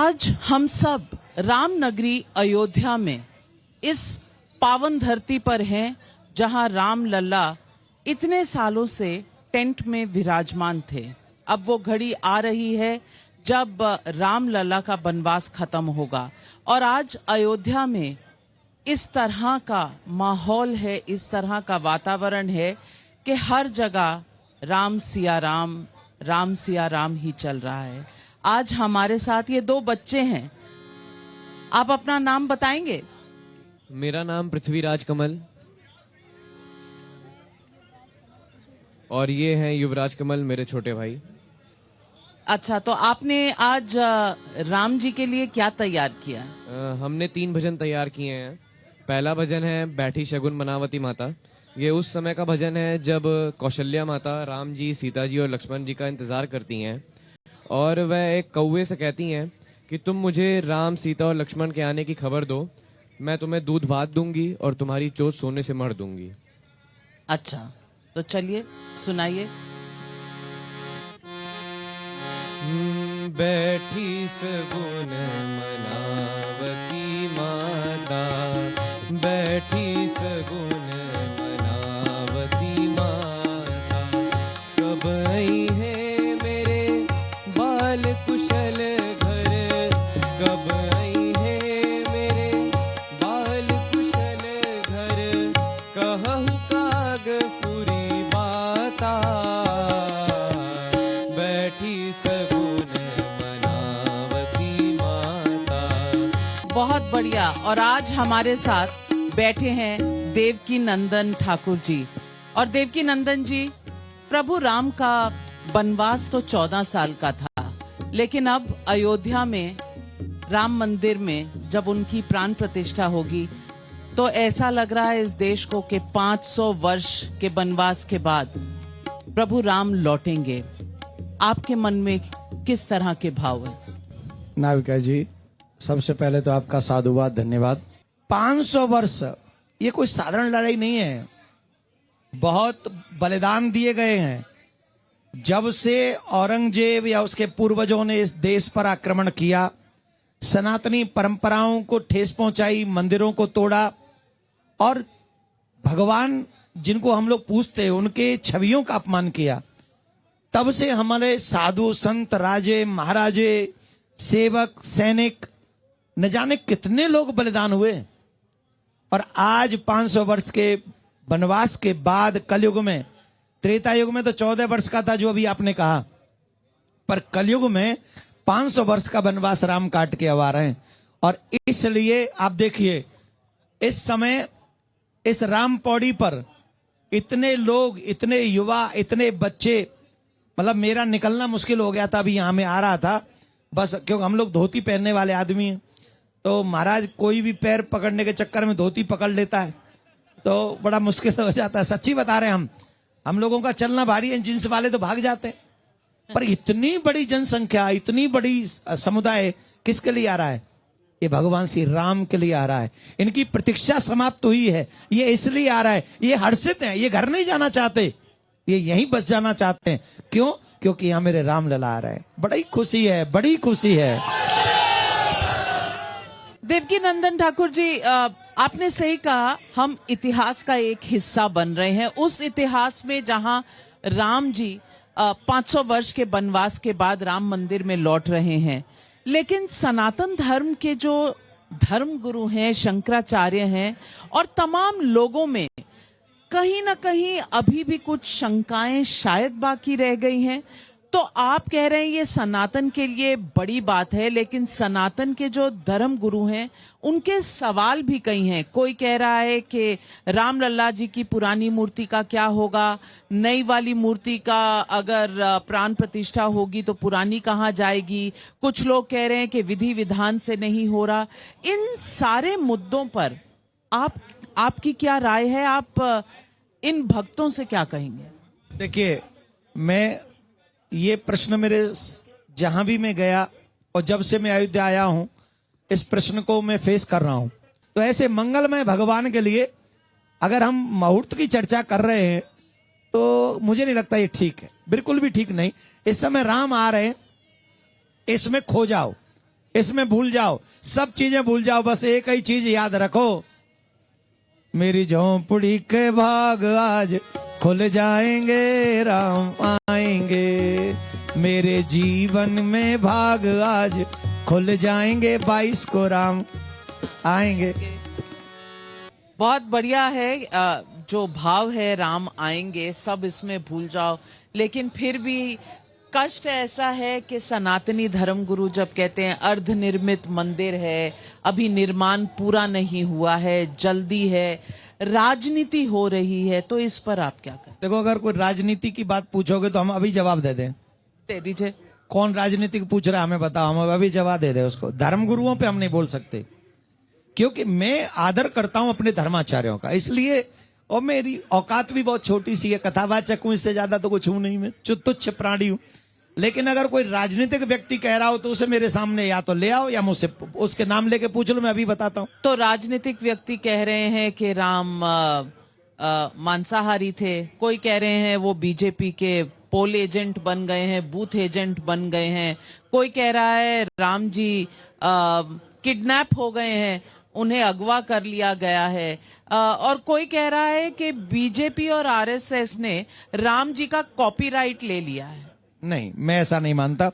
आज हम सब राम नगरी अयोध्या में इस पावन धरती पर हैं जहां राम लल्ला इतने सालों से टेंट में विराजमान थे। अब वो घड़ी आ रही है जब राम लल्ला का वनवास खत्म होगा और आज अयोध्या में इस तरह का माहौल है, इस तरह का वातावरण है कि हर जगह राम सिया राम ही चल रहा है। आज हमारे साथ ये दो बच्चे हैं। आप अपना नाम बताएंगे? मेरा नाम पृथ्वीराज कमल और ये हैं युवराज कमल, मेरे छोटे भाई। अच्छा, तो आपने आज राम जी के लिए क्या तैयार किया है? हमने 3 भजन तैयार किए हैं। पहला भजन है बैठी शगुन मनावती माता। ये उस समय का भजन है जब कौशल्या माता राम जी, सीता जी और लक्ष्मण जी का इंतजार करती हैं और वह एक कौवे से कहती हैं कि तुम मुझे राम, सीता और लक्ष्मण के आने की खबर दो, मैं तुम्हें दूध भात दूंगी और तुम्हारी चोट सोने से मढ़ दूंगी। अच्छा, तो चलिए सुनाइए। बैठी सगुन मनावती माता, बैठी सगुन मनावती माता, कब आई है मेरे बाल कुशल घर, कब आई है मेरे बाल कुशल घर, कहु काग फुरी बाता, बैठी सगुन मनावती माता। बहुत बढ़िया। और आज हमारे साथ बैठे हैं देवकी नंदन ठाकुर जी। और देवकी नंदन जी, प्रभु राम का वनवास तो 14 साल का था, लेकिन अब अयोध्या में राम मंदिर में जब उनकी प्राण प्रतिष्ठा होगी तो ऐसा लग रहा है इस देश को कि 500 वर्ष के वनवास के बाद प्रभु राम लौटेंगे। आपके मन में किस तरह के भाव है? नाविका जी, सबसे पहले तो आपका साधुवाद, धन्यवाद। 500 वर्ष ये कोई साधारण लड़ाई नहीं है। बहुत बलिदान दिए गए हैं। जब से औरंगजेब या उसके पूर्वजों ने इस देश पर आक्रमण किया, सनातनी परंपराओं को ठेस पहुंचाई, मंदिरों को तोड़ा और भगवान जिनको हम लोग पूजते हैं उनके छवियों का अपमान किया, तब से हमारे साधु संत, राजे महाराजे, सेवक, सैनिक, न जाने कितने लोग बलिदान हुए। और आज 500 वर्ष के वनवास के बाद कलयुग में, त्रेता युग में तो 14 वर्ष का था जो अभी आपने कहा, पर कलयुग में 500 वर्ष का वनवास राम काट के अब आ रहे हैं। और इसलिए आप देखिए इस समय इस राम पौड़ी पर इतने लोग, इतने युवा, इतने बच्चे, मतलब मेरा निकलना मुश्किल हो गया था अभी यहाँ में आ रहा था, बस क्योंकि हम लोग धोती पहनने वाले आदमी हैं, तो महाराज कोई भी पैर पकड़ने के चक्कर में धोती पकड़ लेता है तो बड़ा मुश्किल हो जाता है। सच्ची बता रहे हैं, हम लोगों का चलना भारी है, जींस वाले तो भाग जाते हैं। पर इतनी बड़ी जनसंख्या, इतनी बड़ी समुदाय किसके लिए आ रहा है? ये भगवान श्री राम के लिए आ रहा है। इनकी प्रतीक्षा समाप्त हुई है, ये इसलिए आ रहा है। ये हर्षित हैं, ये घर नहीं जाना चाहते, ये यहीं बस जाना चाहते हैं। क्यों? क्योंकि यहाँ मेरे राम लला आ रहे हैं। बड़ी खुशी है, बड़ी खुशी है। देवकी नंदन ठाकुर जी, आपने सही कहा, हम इतिहास का एक हिस्सा बन रहे हैं। उस इतिहास में जहां राम जी 500 वर्ष के वनवास के बाद राम मंदिर में लौट रहे हैं, लेकिन सनातन धर्म के जो धर्म गुरु हैं, शंकराचार्य हैं, और तमाम लोगों में कहीं ना कहीं अभी भी कुछ शंकाएं शायद बाकी रह गई हैं। तो आप कह रहे हैं ये सनातन के लिए बड़ी बात है, लेकिन सनातन के जो धर्म गुरु हैं उनके सवाल भी कई हैं। कोई कह रहा है कि राम लल्ला जी की पुरानी मूर्ति का क्या होगा, नई वाली मूर्ति का अगर प्राण प्रतिष्ठा होगी तो पुरानी कहाँ जाएगी। कुछ लोग कह रहे हैं कि विधि विधान से नहीं हो रहा। इन सारे मुद्दों पर आपकी क्या राय है? आप इन भक्तों से क्या कहेंगे? देखिए, मैं ये प्रश्न मेरे जहां भी मैं गया और जब से मैं अयोध्या आया हूं, इस प्रश्न को मैं फेस कर रहा हूं। तो ऐसे मंगलमय भगवान के लिए अगर हम मुहूर्त की चर्चा कर रहे हैं तो मुझे नहीं लगता ये ठीक है, बिल्कुल भी ठीक नहीं। इस समय राम आ रहे हैं, इसमें खो जाओ। इसमें भूल जाओ, सब चीजें भूल जाओ, बस एक ही चीज याद रखो, मेरी झोंपड़ी के भाग आज खुल जाएंगे, राम आएंगे, मेरे जीवन में भाग आज खुल जाएंगे, 22 को राम आएंगे। बहुत बढ़िया है। जो भाव है राम आएंगे, सब इसमें भूल जाओ। लेकिन फिर भी कष्ट ऐसा है कि सनातनी धर्मगुरु जब कहते हैं अर्ध निर्मित मंदिर है, अभी निर्माण पूरा नहीं हुआ है, जल्दी है, राजनीति हो रही है, तो इस पर आप क्या करें? देखो, अगर कोई राजनीति की बात पूछोगे तो हम अभी जवाब दे दें। दे दीजिए। कौन राजनीतिक पूछ रहा है हमें बताओ, हम अभी जवाब दे दें उसको। धर्मगुरुओं पे हम नहीं बोल सकते, क्योंकि मैं आदर करता हूं अपने धर्माचार्यों का, इसलिए, और मेरी औकात भी बहुत छोटी सी है, कथावाचक हूं, इससे ज्यादा तो कुछ हूं नहीं, मैं तुच्छ प्राणी हूं। लेकिन अगर कोई राजनीतिक व्यक्ति कह रहा हो तो उसे मेरे सामने या तो ले आओ या मुझसे उसके नाम लेके पूछ लो, मैं अभी बताता हूं। तो राजनीतिक व्यक्ति कह रहे हैं कि राम मांसाहारी थे, कोई कह रहे हैं वो बीजेपी के पोल एजेंट बन गए हैं, बूथ एजेंट बन गए हैं, कोई कह रहा है राम जी किडनैप हो गए हैं, उन्हें अगवा कर लिया गया है, और कोई कह रहा है कि बीजेपी और आरएसएस ने राम जी का कॉपीराइट ले लिया है। नहीं, मैं ऐसा नहीं मानता।